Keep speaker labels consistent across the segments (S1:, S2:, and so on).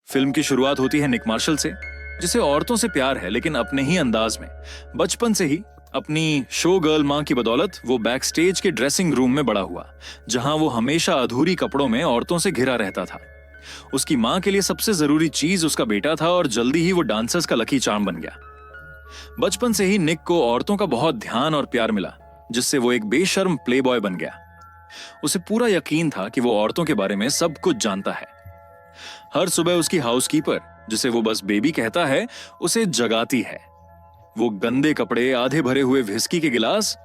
S1: Film की शुरुआत होती है निक मार्शल से, जिसे औरतों से प्यार है लेकिन अपने ही अंदाज में। बचपन से ही अपनी शो गर्ल मां की बदौलत वो बैक स्टेज के ड्रेसिंग रूम में बड़ा हुआ, जहां वो हमेशा अधूरी कपड़ों में औरतों से घिरा रहता था। उसकी मां के लिए सबसे जरूरी चीज उसका बेटा था और जल्दी ही वो डांसर्स का लकी चार्म बन गया। बचपन से ही निक को औरतों का बहुत ध्यान और प्यार मिला, जिससे वो एक बेशर्म प्लेबॉय बन गया। उसे पूरा यकीन था कि वो औरतों के बारे में सब कुछ जानता है। हर सुबह उसकी हाउसकीपर, जिसे वो बस बेबी कहता है, उसे जगाती है। वो गंदे कपड़े, आधे भरे हुए व्हिस्की के गिलास,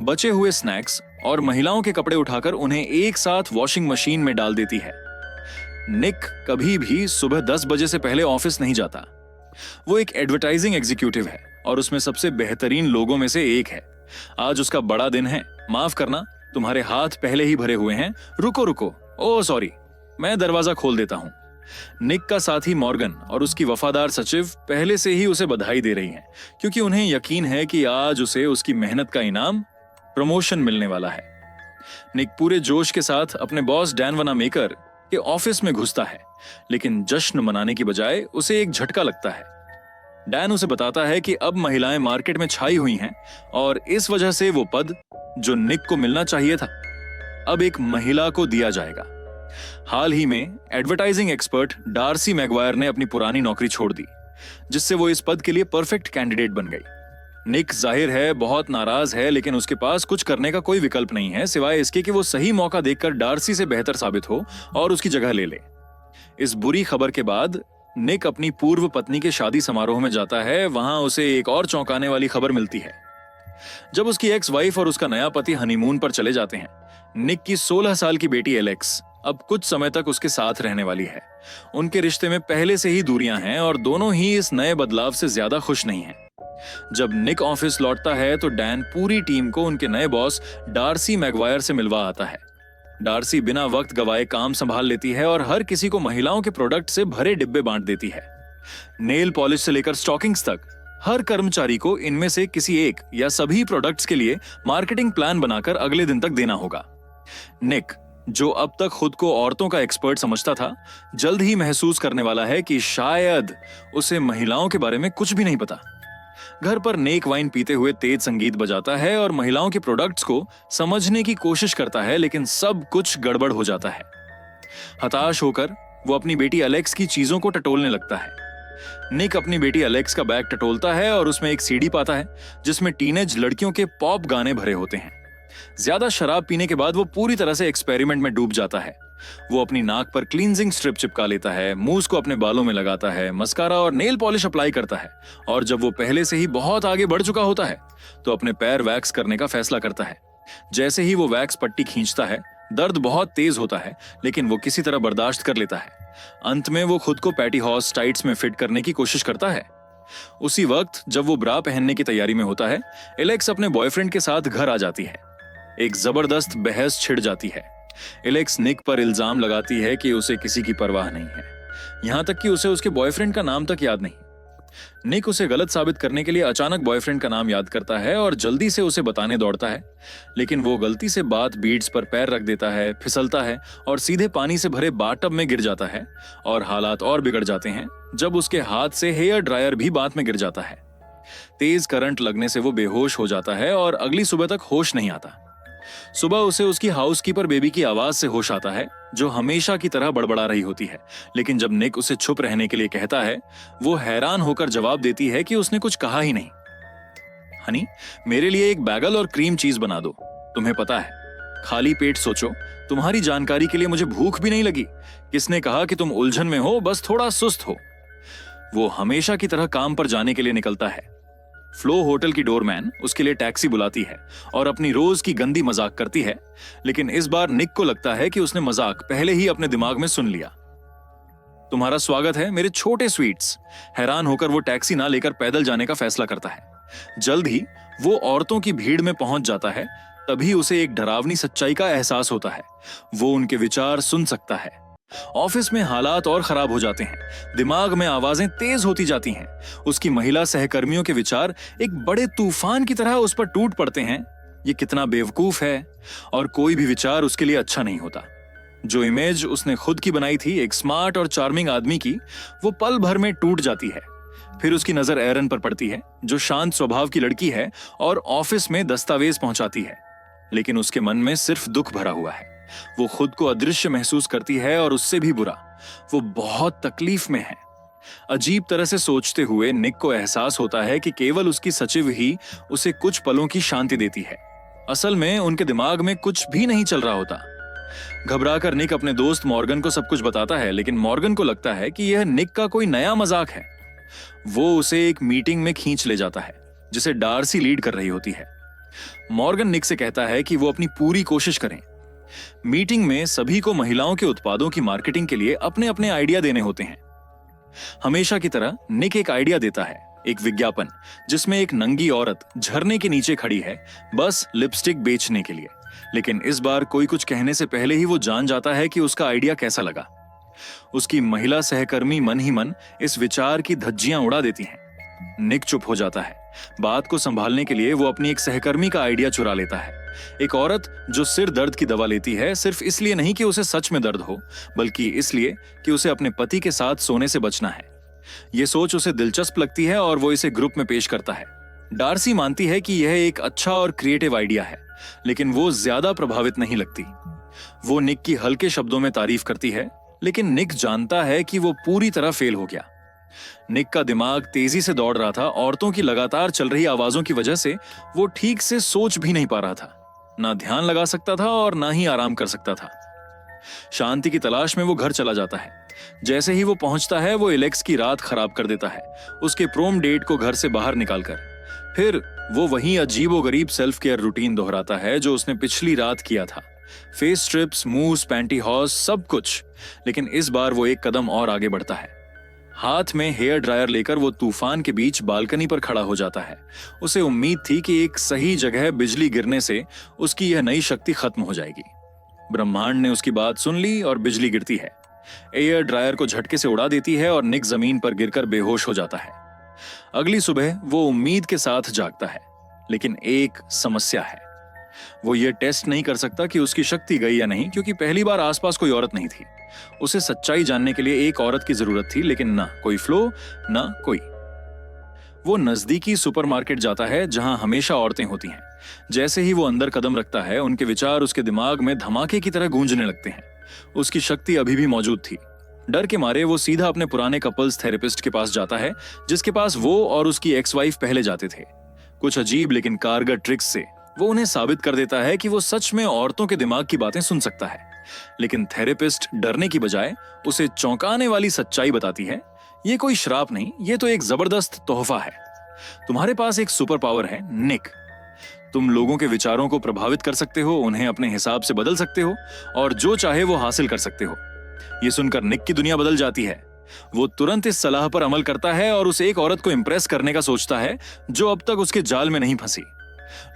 S1: बचे हुए स्नैक्स और महिलाओं के कपड़े उठाकर उन्हें एक साथ वॉशिंग मशीन में डाल देती है। निक कभी भी सुबह 10 बजे से पहले ऑफिस नहीं जाता। वो एक एडवर्टाइजिंग एग्जीक्यूटिव है और उसमें सबसे बेहतरीन लोगों में से एक है। आज उसका बड़ा दिन है। माफ करना, तुम्हारे हाथ पहले ही भरे हुए हैं। रुको रुको, ओह सॉरी, मैं दरवाजा खोल देता हूं। निक का साथी मॉर्गन और उसकी वफादार सचिव पहले से ही उसे बधाई दे रही हैं, क्योंकि उन्हें यकीन है कि आज उसे उसकी मेहनत का इनाम, प्रमोशन मिलने वाला है। निक पूरे जोश के साथ अपने बॉस डैन वनामेकर के ऑफिस में घुसता है, लेकिन जश्न मनाने की बजाय उसे एक झटका लगता है। डैन उसे बताता है कि अब महिलाएं मार्केट में छाई हुई हैं और इस वजह से वो पद जो निक को मिलना चाहिए था, अब एक महिला को दिया जाएगा। हाल ही में एडवर्टाइजिंग एक्सपर्ट डार्सी मैगवायर ने अपनी पुरानी नौकरी छोड़ दी, जिससे वो इस पद के लिए परफेक्ट कैंडिडेट बन गई। निक जाहिर है बहुत नाराज है, लेकिन उसके पास कुछ करने का कोई विकल्प नहीं है सिवाय इसके कि वो सही मौका देखकर डार्सी से बेहतर साबित हो और उसकी जगह ले ले। इस बुरी खबर के बाद निक अपनी पूर्व पत्नी के शादी समारोह में जाता है। वहां उसे एक और चौंकाने वाली खबर मिलती है। जब उसकी एक्स वाइफ और उसका नया पति हनीमून पर चले जाते हैं, निक की 16 साल की बेटी एलेक्स अब कुछ समय तक उसके साथ रहने वाली है। उनके रिश्ते में पहले से ही दूरियां हैं और दोनों ही इस नए बदलाव से ज्यादा खुश नहीं हैं। जब निक ऑफिस लौटता है तो डैन पूरी टीम को उनके नए बॉस डार्सी मैगवायर से मिलवा आता है। डार्सी बिना वक्त गवाए काम संभाल लेती है और हर किसी को महिलाओं के प्रोडक्ट से भरे डिब्बे बांट देती है। नेल पॉलिश से लेकर स्टॉकिंग्स तक हर कर्मचारी को इनमें से किसी एक या सभी प्रोडक्ट्स के लिए मार्केटिंग प्लान बनाकर अगले दिन तक देना होगा। निक, जो अब तक खुद को औरतों का एक्सपर्ट समझता था, जल्द ही महसूस करने वाला है कि शायद उसे महिलाओं के बारे में कुछ भी नहीं पता। घर पर नेक वाइन पीते हुए तेज संगीत बजाता है और महिलाओं के प्रोडक्ट्स को समझने की कोशिश करता है, लेकिन सब कुछ गड़बड़ हो जाता है। हताश होकर वो अपनी बेटी एलेक्स की चीजों को टटोलने लगता है। निक अपनी बेटी एलेक्स का बैग टटोलता है और उसमें एक सीडी पाता है जिसमें टीनेज लड़कियों के पॉप गाने भरे होते हैं। ज्यादा शराब पीने के बाद वो पूरी तरह से एक्सपेरिमेंट में डूब जाता है। वो अपनी नाक पर क्लींजिंग स्ट्रिप चिपका लेता है, मूस को अपने बालों में लगाता है, मस्कारा और नेल पॉलिश अप्लाई करता है और जब वो पहले से ही बहुत आगे बढ़ चुका होता है तो अपने पैर वैक्स करने का फैसला करता है। जैसे ही वो वैक्स पट्टी खींचता है, दर्द बहुत तेज होता है, लेकिन वो किसी तरह बर्दाश्त कर लेता है। अंत में वो खुद को पैटी हॉर्स टाइट्स में फिट करने की कोशिश करता है। उसी वक्त जब वो ब्रा पहनने की तैयारी में होता है, एलेक्स अपने बॉयफ्रेंड के साथ घर आ जाती है। एक जबरदस्त बहस छिड़ जाती है। एलेक्स निक पर इल्जाम लगाती है कि उसे किसी की परवाह नहीं है, यहां तक कि उसे उसके बॉयफ्रेंड का नाम तक याद नहीं। निक उसे गलत साबित करने के लिए अचानक बॉयफ्रेंड का नाम याद करता है और जल्दी से उसे बताने दौड़ता है, लेकिन वो गलती से बाथ बीड्स पर पैर रख देता है, फिसलता है और सीधे पानी से भरे बाथटब में गिर जाता है और हालात और बिगड़ जाते हैं जब उसके हाथ से हेयर ड्रायर भी बाथ में गिर जाता है। तेज करंट लगने से वो बेहोश हो जाता है और अगली सुबह तक होश नहीं आता। सुबह उसे उसकी हाउसकीपर बेबी की आवाज से होश आता है, जो हमेशा की तरह बड़बड़ा रही होती है, लेकिन जब निक उसे चुप रहने के लिए कहता है, वो हैरान होकर जवाब देती है कि उसने कुछ कहा ही नहीं। हनी, मेरे लिए एक बैगल और क्रीम चीज बना दो। तुम्हें पता है, खाली पेट सोचो, तुम्हारी जानकारी के लिए मुझे भूख भी नहीं लगी। किसने कहा कि तुम उलझन में हो, बस थोड़ा सुस्त हो। वो हमेशा की तरह काम पर जाने के लिए निकलता है। फ्लो होटल की डोरमैन उसके लिए टैक्सी बुलाती है और अपनी रोज की गंदी मजाक करती है, लेकिन इस बार निक को लगता है कि उसने मजाक पहले ही अपने दिमाग में सुन लिया। तुम्हारा स्वागत है मेरे छोटे स्वीट्स। हैरान होकर वो टैक्सी ना लेकर पैदल जाने का फैसला करता है। जल्द ही वो औरतों की भीड़ में पहुंच जाता है। तभी उसे एक डरावनी सच्चाई का एहसास होता है। वो उनके विचार सुन सकता है। ऑफिस में हालात और खराब हो जाते हैं। दिमाग में आवाजें तेज होती जाती हैं। उसकी महिला सहकर्मियों के विचार एक बड़े तूफान की तरह उस पर टूट पड़ते हैं। ये कितना बेवकूफ है, और कोई भी विचार उसके लिए अच्छा नहीं होता। जो इमेज उसने खुद की बनाई थी एक स्मार्ट और चार्मिंग आदमी की, वो पल भर में टूट जाती है। फिर उसकी नजर एरन पर पड़ती है, जो शांत स्वभाव की लड़की है और ऑफिस में दस्तावेज पहुंचाती है, लेकिन उसके मन में सिर्फ दुख भरा हुआ है। वो खुद को अदृश्य महसूस करती है और उससे भी बुरा, वो बहुत तकलीफ में है। अजीब तरह से सोचते हुए निक को एहसास होता है कि केवल उसकी सचिव ही उसे कुछ पलों की शांति देती है। असल में उनके दिमाग में कुछ भी नहीं चल रहा होता। घबराकर निक अपने दोस्त मॉर्गन को सब कुछ बताता है, लेकिन मॉर्गन को लगता है कि यह निक का कोई नया मजाक है। वो उसे एक मीटिंग में खींच ले जाता है, जिसे डार्सी लीड कर रही होती है। मॉर्गन निक से कहता है कि वो अपनी पूरी कोशिश करें। मीटिंग में सभी को महिलाओं के उत्पादों की मार्केटिंग के लिए अपने अपने आइडिया देने होते हैं। हमेशा की तरह निक एक आइडिया देता है, एक विज्ञापन जिसमें एक नंगी औरत झरने के नीचे खड़ी है, बस लिपस्टिक बेचने के लिए। लेकिन इस बार कोई कुछ कहने से पहले ही वो जान जाता है कि उसका आइडिया कैसा लगा। उसकी महिला सहकर्मी मन ही मन इस विचार की धज्जियां उड़ा देती हैं। निक चुप हो जाता है। बात को संभालने के लिए वो अपनी एक सहकर्मी का आइडिया चुरा लेता है, एक औरत जो सिर दर्द की दवा लेती है, सिर्फ इसलिए नहीं कि उसे सच में दर्द हो, बल्कि इसलिए कि उसे अपने पति के साथ सोने से बचना है। ये सोच उसे दिलचस्प लगती है और वो इसे ग्रुप में पेश करता है। डार्सी मानती है कि यह एक अच्छा और क्रिएटिव आइडिया है, लेकिन वो ज्यादा प्रभावित नहीं लगती। वो निक की हल्के शब्दों में तारीफ करती है, लेकिन निक जानता है कि वो पूरी तरह फेल हो गया। निक का दिमाग तेजी से दौड़ रहा था। औरतों की लगातार चल रही आवाजों की वजह से वो ठीक से सोच भी नहीं पा रहा था, ना ध्यान लगा सकता था और ना ही आराम कर सकता था। शांति की तलाश में वो घर चला जाता है। जैसे ही वो पहुंचता है, वो एलेक्स की रात खराब कर देता है, उसके प्रोम डेट को घर से बाहर निकालकर। फिर वो वही अजीबोगरीब सेल्फ केयर रूटीन दोहराता है जो उसने पिछली रात किया था। Face strips, moves, panty house, सब कुछ। लेकिन इस बार वो एक कदम और आगे बढ़ता है। हाथ में हेयर ड्रायर लेकर वो तूफान के बीच बालकनी पर खड़ा हो जाता है। उसे उम्मीद थी कि एक सही जगह बिजली गिरने से उसकी यह नई शक्ति खत्म हो जाएगी। ब्रह्मांड ने उसकी बात सुन ली और बिजली गिरती है। एयर ड्रायर को झटके से उड़ा देती है और निक जमीन पर गिरकर बेहोश हो जाता है। अगली सुबह वो उम्मीद के साथ जागता है, लेकिन एक समस्या है। वो ये टेस्ट नहीं कर सकता कि उसकी शक्ति गई या नहीं, क्योंकि पहली बार आसपास कोई औरत नहीं थी। उसे सच्चाई जानने के लिए एक औरत की जरूरत थी, लेकिन ना कोई फ्लो, ना कोई। वो नजदीकी सुपरमार्केट जाता है जहां हमेशा औरतें होती हैं। जैसे ही वो अंदर कदम रखता है, उनके विचार उसके दिमाग में धमाके की तरह गूंजने लगते हैं। उसकी शक्ति अभी भी मौजूद थी। डर के मारे वो सीधा अपने पुराने कपल्स थेरेपिस्ट के पास जाता है, जिसके पास वो और उसकी एक्स वाइफ पहले जाते थे। कुछ अजीब लेकिन कारगर ट्रिक्स से वो उन्हें साबित कर देता है कि वो सच में औरतों के दिमाग की बातें सुन सकता है। लेकिन थेरेपिस्ट डरने की बजाय उसे चौंकाने वाली सच्चाई बताती है, ये कोई श्राप नहीं, ये तो एक जबरदस्त तोहफा है। तुम्हारे पास एक सुपर पावर है निक। तुम लोगों के विचारों को प्रभावित कर सकते हो, उन्हें अपने हिसाब से बदल सकते हो और जो चाहे वो हासिल कर सकते हो। ये सुनकर निक की दुनिया बदल जाती है। वो तुरंत इस सलाह पर अमल करता है और उस एक औरत को इंप्रेस करने का सोचता है जो अब तक उसके जाल में नहीं फंसी।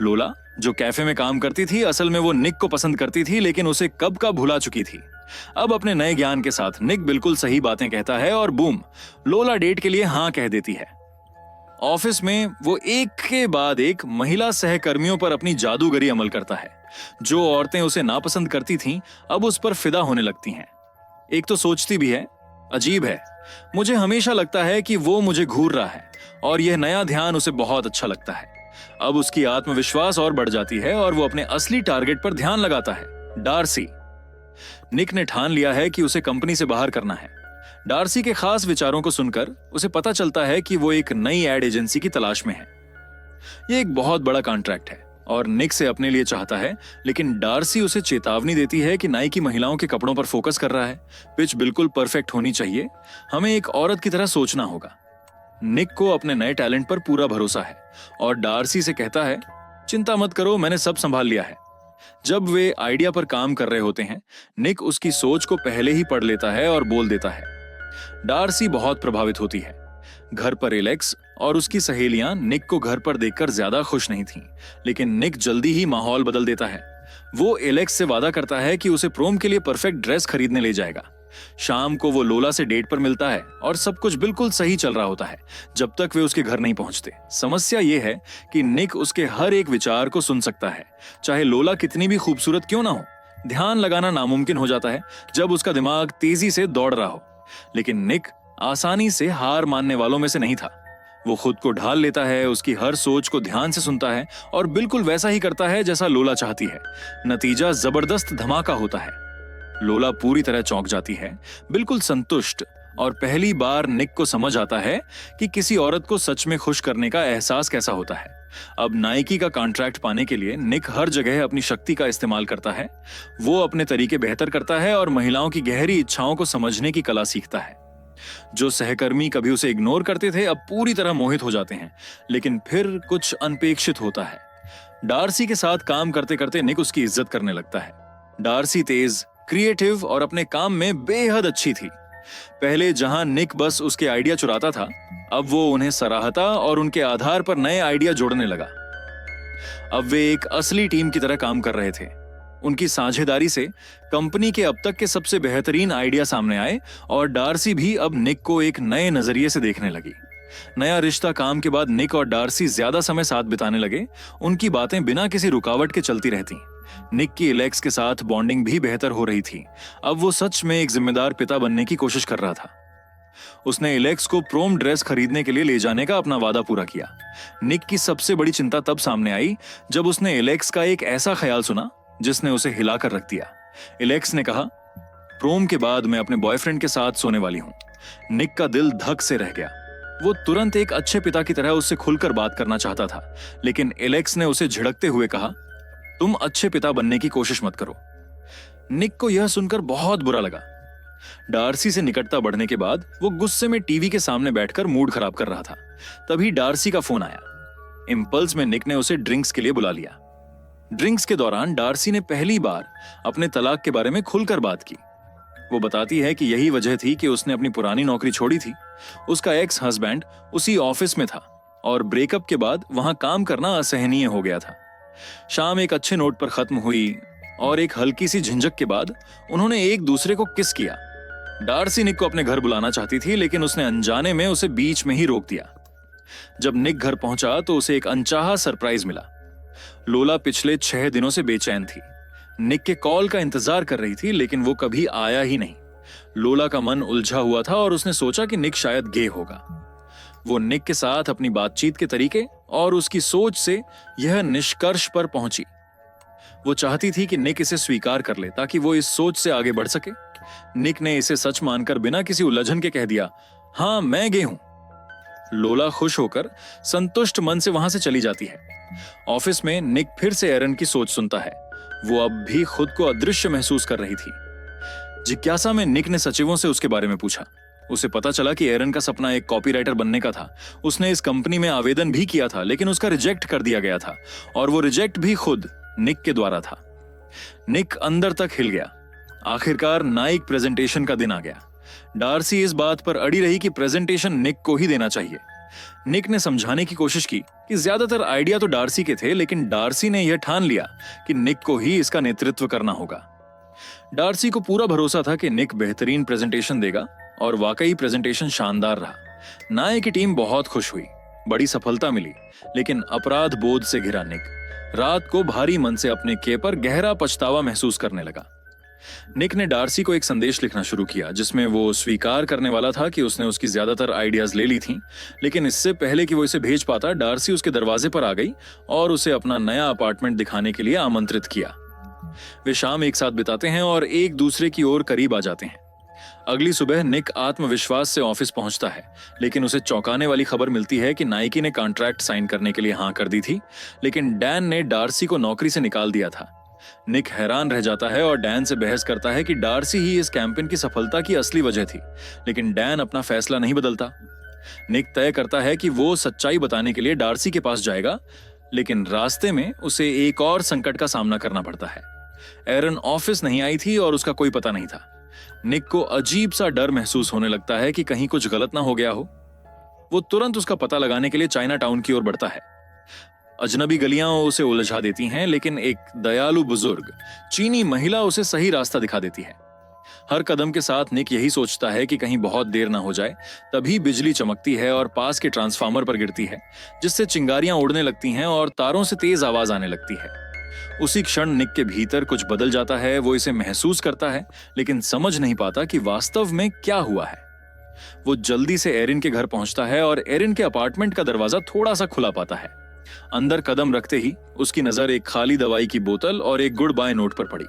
S1: लोला, जो कैफे में काम करती थी, असल में वो निक को पसंद करती थी, लेकिन उसे कब का भुला चुकी थी। अब अपने नए ज्ञान के साथ निक बिल्कुल सही बातें कहता है और बूम, लोला डेट के लिए हाँ कह देती है। ऑफिस में वो एक के बाद एक महिला सहकर्मियों पर अपनी जादूगरी अमल करता है। जो औरतें उसे नापसंद करती थीं, अब उस पर फिदा होने लगती हैं। एक तो सोचती भी है, अजीब है, मुझे हमेशा लगता है कि वो मुझे घूर रहा है, और यह नया ध्यान उसे बहुत अच्छा लगता है। अब उसकी आत्मविश्वास और बढ़ जाती है और वो अपने असली टारगेट पर ध्यान लगाता है, डार्सी। निक ने ठान लिया है कि उसे कंपनी से बाहर करना है। डार्सी के खास विचारों को सुनकर उसे पता चलता है कि वो एक नई एड एजेंसी की तलाश में है। यह एक बहुत बड़ा कॉन्ट्रैक्ट है और निक से अपने लिए चाहता है, लेकिन डार्सी उसे चेतावनी देती है कि नाइकी महिलाओं के कपड़ों पर फोकस कर रहा है। पिच बिल्कुल परफेक्ट होनी चाहिए, हमें एक औरत की तरह सोचना होगा। निक को अपने नए टैलेंट पर पूरा भरोसा है और डार्सी से कहता है, चिंता मत करो, मैंने सब संभाल लिया है। जब वे आइडिया पर काम कर रहे होते हैं, निक उसकी सोच को पहले ही पढ़ लेता है और बोल देता है। डार्सी बहुत प्रभावित होती है। घर पर एलेक्स और उसकी सहेलियां निक को घर पर देखकर ज्यादा खुश नहीं थीं, लेकिन निक जल्दी ही माहौल बदल देता है। वो एलेक्स से वादा करता है कि उसे प्रोम के लिए परफेक्ट ड्रेस खरीदने ले जाएगा। शाम को वो लोला से डेट पर मिलता है और सब कुछ बिल्कुल सही चल रहा होता है जब तक वे उसके घर नहीं पहुंचते। समस्या ये है कि निक उसके हर एक विचार को सुन सकता है, चाहे लोला कितनी भी खूबसूरत क्यों ना हो। ध्यान लगाना नामुमकिन हो जाता है जब उसका दिमाग तेजी से दौड़ रहा हो। लेकिन निक आसानी से हार मानने वालों में से नहीं था। वो खुद को ढाल लेता है, उसकी हर सोच को ध्यान से सुनता है और बिल्कुल वैसा ही करता है जैसा लोला चाहती है। नतीजा जबरदस्त धमाका होता है। लोला पूरी तरह चौंक जाती है, बिल्कुल संतुष्ट, और पहली बार निक को समझ आता है कि किसी औरत को सच में खुश करने का एहसास कैसा होता है। अब नाइकी का कॉन्ट्रैक्ट पाने के लिए निक हर जगह अपनी शक्ति का इस्तेमाल करता है। वो अपने तरीके बेहतर करता है और महिलाओं की गहरी इच्छाओं को समझने की कला सीखता है। जो सहकर्मी कभी उसे इग्नोर करते थे अब पूरी तरह मोहित हो जाते हैं। लेकिन फिर कुछ अनपेक्षित होता है। डार्सी के साथ काम करते करते निक उसकी इज्जत करने लगता है। डार्सी तेज, क्रिएटिव और अपने काम में बेहद अच्छी थी। पहले जहां निक बस उसके आइडिया चुराता था, अब वो उन्हें सराहता और उनके आधार पर नए आइडिया जोड़ने लगा। अब वे एक असली टीम की तरह काम कर रहे थे। उनकी साझेदारी से कंपनी के अब तक के सबसे बेहतरीन आइडिया सामने आए और डार्सी भी अब निक को एक नए नजरिए से देखने लगी। नया रिश्ता काम के बाद निक और डार्सी ज्यादा समय साथ बिताने लगे। उनकी बातें बिना किसी रुकावट के चलती रहती। निक की एलेक्स के साथ बॉन्डिंग भी बेहतर हो रही थी। अब वो सच में एक जिम्मेदार पिता बनने की कोशिश कर रहा था। उसने एलेक्स को प्रोम ड्रेस खरीदने के लिए ले जाने का अपना वादा पूरा किया। निक की सबसे बड़ी चिंता तब सामने आई जब उसने एलेक्स का एक ऐसा ख्याल सुना जिसने उसे हिलाकर रख दिया। एलेक्स ने कहा, प्रोम के बाद मैं अपने बॉयफ्रेंड के साथ सोने वाली हूं। निक का दिल धक से रह गया। वो तुरंत एक अच्छे पिता की तरह उससे खुलकर बात करना चाहता था, लेकिन एलेक्स ने उसे झिड़कते हुए कहा, तुम अच्छे पिता बनने की कोशिश मत करो। निक को यह सुनकर बहुत बुरा लगा। डार्सी से निकटता बढ़ने के बाद वो गुस्से में टीवी के सामने बैठकर मूड खराब कर रहा था। तभी डार्सी का फोन आया। इंपल्स में निक ने उसे ड्रिंक्स के लिए बुला लिया। ड्रिंक्स के दौरान डार्सी ने पहली बार अपने तलाक के बारे में खुलकर बात की। वो बताती है कि यही वजह थी कि उसने अपनी पुरानी नौकरी छोड़ी थी। उसका एक्स हस्बैंड उसी ऑफिस में था और ब्रेकअप के बाद वहां काम करना असहनीय हो गया था। शाम एक अच्छे नोट पर खत्म हुई और एक हल्की सी झिंझक के बाद उन्होंने एक दूसरे को किस किया। डार्सी निक को अपने घर बुलाना चाहती थी, लेकिन उसने अनजाने में उसे बीच में ही रोक दिया। जब निक घर पहुंचा तो उसे एक अनचाहा सरप्राइज मिला। लोला पिछले 6 दिनों से बेचैन थी। निक के कॉल का इंतजार कर रही थी, लेकिन वो कभी आया ही नहीं। लोला का मन उलझा हुआ था और उसने सोचा कि निक शायद गे होगा। वो निक के साथ अपनी बातचीत के तरीके और उसकी सोच से यह निष्कर्ष पर पहुंची। वो चाहती थी कि निक इसे स्वीकार कर ले ताकि वो इस सोच से आगे बढ़ सके। निक ने इसे सच मानकर बिना किसी उलझन के कह दिया, हाँ मैं गे हूं। लोला खुश होकर संतुष्ट मन से वहां से चली जाती है। ऑफिस में निक फिर से एरन की सोच सुनता है। वो अब भी खुद को अदृश्य महसूस कर रही थी। जिज्ञासा में निक ने सचिवों से उसके बारे में पूछा। उसे पता चला कि एरन का सपना एक कॉपीराइटर बनने का था। उसने इस कंपनी में आवेदन भी किया था, लेकिन उसका रिजेक्ट कर दिया गया था और वो रिजेक्ट भी खुद निक के द्वारा था। निक अंदर तक हिल गया। आखिरकार नाइक प्रेजेंटेशन का दिन आ गया। डार्सी इस बात पर अड़ी रही कि प्रेजेंटेशन निक को ही देना चाहिए। निक ने समझाने की कोशिश की कि ज्यादातर आइडिया तो डार्सी के थे, लेकिन डार्सी ने यह ठान लिया कि निक को ही इसका नेतृत्व करना होगा। डार्सी को पूरा भरोसा था कि निक बेहतरीन प्रेजेंटेशन देगा और वाकई प्रेजेंटेशन शानदार रहा। नाइक की टीम बहुत खुश हुई। बड़ी सफलता मिली, लेकिन अपराध बोध से घिरा निक रात को भारी मन से अपने के पर गहरा पछतावा महसूस करने लगा। निक ने डार्सी को एक संदेश लिखना शुरू किया जिसमें वो स्वीकार करने वाला था कि उसने उसकी ज्यादातर आइडियाज ले ली थीं, लेकिन इससे पहले कि वो इसे भेज पाता, डार्सी उसके दरवाजे पर आ गई और उसे अपना नया अपार्टमेंट दिखाने के लिए आमंत्रित किया। वे शाम एक साथ बिताते हैं और एक दूसरे की ओर करीब आ जाते हैं। अगली सुबह निक आत्मविश्वास से ऑफिस पहुंचता है, लेकिन उसे चौंकाने वाली खबर मिलती है कि नाइकी ने कॉन्ट्रैक्ट साइन करने के लिए हाँ कर दी थी, लेकिन डैन ने डार्सी को नौकरी से निकाल दिया था। निक हैरान रह जाता है और डैन से बहस करता है कि डार्सी ही इस कैंपेन की सफलता की असली वजह थी, लेकिन डैन अपना फैसला नहीं बदलता। निक तय करता है कि वो सच्चाई बताने के लिए डार्सी के पास जाएगा, लेकिन रास्ते में उसे एक और संकट का सामना करना पड़ता है। एरन ऑफिस नहीं आई थी और उसका कोई पता नहीं था। निक को अजीब सा डर महसूस होने लगता है कि कहीं कुछ गलत ना हो गया हो। वो तुरंत उसका पता लगाने के लिए चाइना टाउन की ओर बढ़ता है। अजनबी गलियां उसे उलझा देती हैं, लेकिन एक दयालु बुजुर्ग चीनी महिला उसे सही रास्ता दिखा देती है। हर कदम के साथ निक यही सोचता है कि कहीं बहुत देर ना हो जाए। तभी बिजली चमकती है और पास के ट्रांसफार्मर पर गिरती है, जिससे चिंगारियां उड़ने लगती हैं और तारों से तेज आवाज आने लगती है। उसी क्षण निक के भीतर कुछ बदल जाता है। वो इसे महसूस करता है लेकिन समझ नहीं पाता कि वास्तव में क्या हुआ है। वो जल्दी से एरिन के घर पहुंचता है और एरिन के अपार्टमेंट का दरवाजा थोड़ा सा खुला पाता है। अंदर कदम रखते ही उसकी नजर एक खाली दवाई की बोतल और एक गुड बाय नोट पर पड़ी।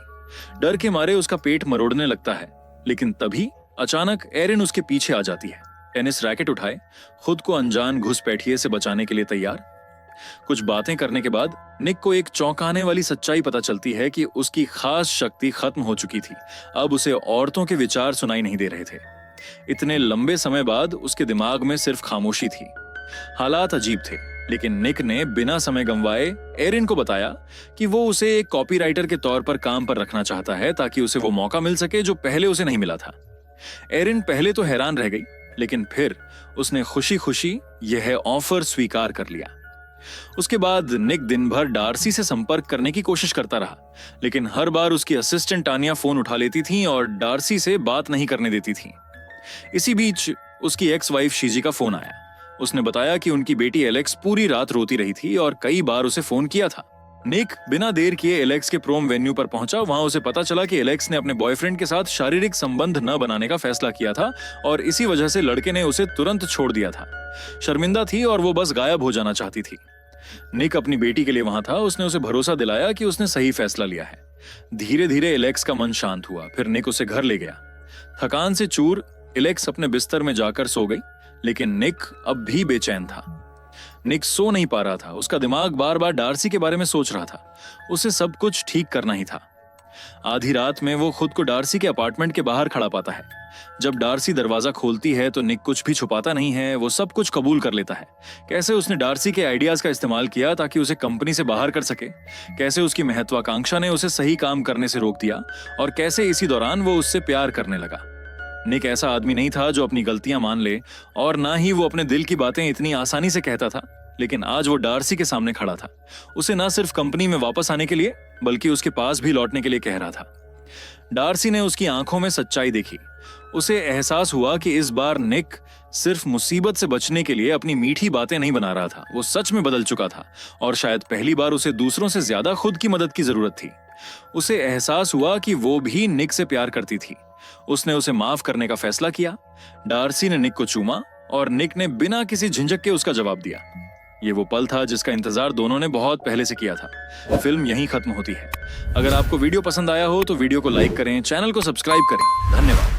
S1: डर के मारे उसका पेट मरोड़ने लगता है, लेकिन तभी अचानक एरिन उसके पीछे आ जाती है। टेनिस रैकेट उठाए, खुद को अनजान घुसपैठिए से बचाने के लिए तैयार। कुछ बातें करने के बाद निक को एक चौंकाने वाली सच्चाई पता चलती है कि उसकी खास शक्ति खत्म हो चुकी थी। अब उसे औरतों के विचार सुनाई नहीं दे रहे थे। इतने लंबे समय बाद उसके दिमाग में सिर्फ खामोशी थी। हालात अजीब थे, लेकिन निक ने बिना समय गंवाए एरिन को बताया कि वो उसे एक कॉपीराइटर के तौर पर काम पर रखना चाहता है ताकि उसे वो मौका मिल सके जो पहले उसे नहीं मिला था। एरिन पहले तो हैरान रह गई, लेकिन फिर उसने खुशी खुशी यह ऑफर स्वीकार कर लिया। उसके बाद निक दिन भर डार्सी से संपर्क करने की कोशिश करता रहा, लेकिन हर बार उसकी असिस्टेंट टानिया फोन उठा लेती थी और डार्सी से बात नहीं करने देती थी। इसी बीच उसकी एक्स वाइफ शीजी का फोन आया। उसने बताया कि उनकी बेटी एलेक्स पूरी रात रोती रही थी और कई बार उसे फोन किया था। निक बिना देर किए एलेक्स के प्रोम वेन्यू पर पहुंचा। वहां उसे पता चला कि एलेक्स ने अपने बॉयफ्रेंड के साथ शारीरिक संबंध न बनाने का फैसला किया था और इसी वजह से लड़के ने उसे तुरंत छोड़ दिया था। शर्मिंदा थी और वो बस गायब हो जाना चाहती थी। निक अपनी बेटी के लिए वहां था। उसने उसे भरोसा दिलाया कि उसने सही फैसला लिया है। धीरे धीरे एलेक्स का मन शांत हुआ। फिर निक उसे घर ले गया। थकान से चूर एलेक्स अपने बिस्तर में जाकर सो गई, लेकिन निक अब भी बेचैन था। निक सो नहीं पा रहा था। उसका दिमाग बार बार डार्सी के बारे में सोच रहा था। उसे सब कुछ ठीक करना ही था। आधी रात में वो खुद को डार्सी के अपार्टमेंट के बाहर खड़ा पाता है। जब डार्सी दरवाजा खोलती है तो निक कुछ भी छुपाता नहीं है। वो सब कुछ कबूल कर लेता है। कैसे उसने डार्सी के आइडियाज का इस्तेमाल किया ताकि उसे कंपनी से बाहर कर सके, कैसे उसकी महत्वाकांक्षा ने उसे सही काम करने से रोक दिया और कैसे इसी दौरान वो उससे प्यार करने लगा। निक ऐसा आदमी नहीं था जो अपनी गलतियां मान ले, और ना ही वो अपने दिल की बातें इतनी आसानी से कहता था। लेकिन आज वो डार्सी के सामने खड़ा था। उसे ना सिर्फ कंपनी में वापस आने के लिए बल्कि उसके पास भी लौटने के लिए कह रहा था। डार्सी ने उसकी आंखों में सच्चाई देखी। उसे एहसास हुआ कि इस बार निक सिर्फ मुसीबत से बचने के लिए अपनी मीठी बातें नहीं बना रहा था। वो सच में बदल चुका था और शायद पहली बार उसे दूसरों से ज्यादा खुद की मदद की जरूरत थी। उसे एहसास हुआ कि वो भी निक से प्यार करती थी। उसने उसे माफ करने का फैसला किया। डार्सी ने निक को चूमा और निक ने बिना किसी झिझक के उसका जवाब दिया। ये वो पल था जिसका इंतजार दोनों ने बहुत पहले से किया था। फिल्म यहीं खत्म होती है। अगर आपको वीडियो पसंद आया हो तो वीडियो को लाइक करें, चैनल को सब्सक्राइब करें। धन्यवाद।